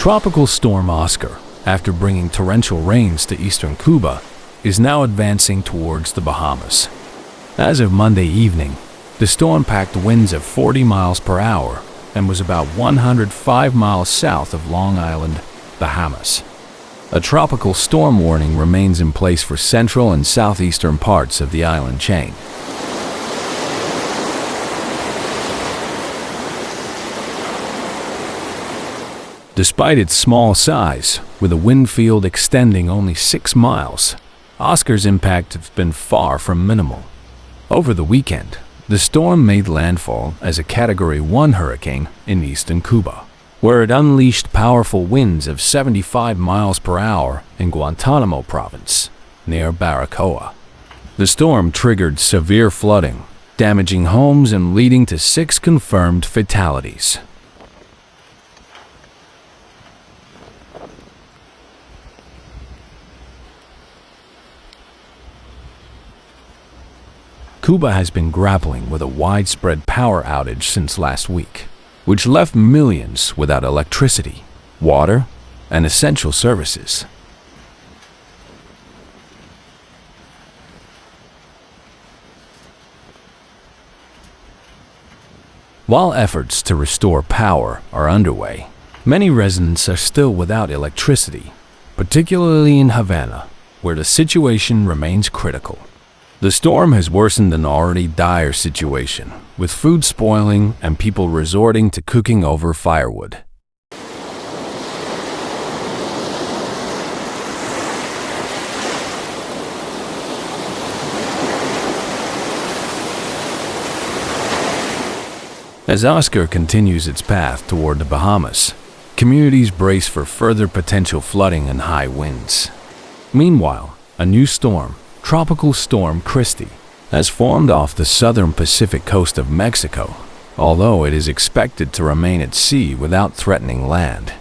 Tropical storm Oscar, after bringing torrential rains to eastern Cuba, is now advancing towards the Bahamas. As of Monday evening, the storm packed winds of 40 miles per hour and was about 105 miles south of Long Island, Bahamas. A tropical storm warning remains in place for central and southeastern parts of the island chain. Despite its small size, with a wind field extending only 6 miles, Oscar's impact has been far from minimal. Over the weekend, the storm made landfall as a Category 1 hurricane in eastern Cuba, where it unleashed powerful winds of 75 miles per hour in Guantanamo province, near Baracoa. The storm triggered severe flooding, damaging homes and leading to 6 confirmed fatalities. Cuba has been grappling with a widespread power outage since last week, which left millions without electricity, water, and essential services. While efforts to restore power are underway, many residents are still without electricity, particularly in Havana, where the situation remains critical. The storm has worsened an already dire situation, with food spoiling and people resorting to cooking over firewood. As Oscar continues its path toward the Bahamas, communities brace for further potential flooding and high winds. Meanwhile, a new storm, Tropical Storm Christy, has formed off the southern Pacific coast of Mexico, although it is expected to remain at sea without threatening land.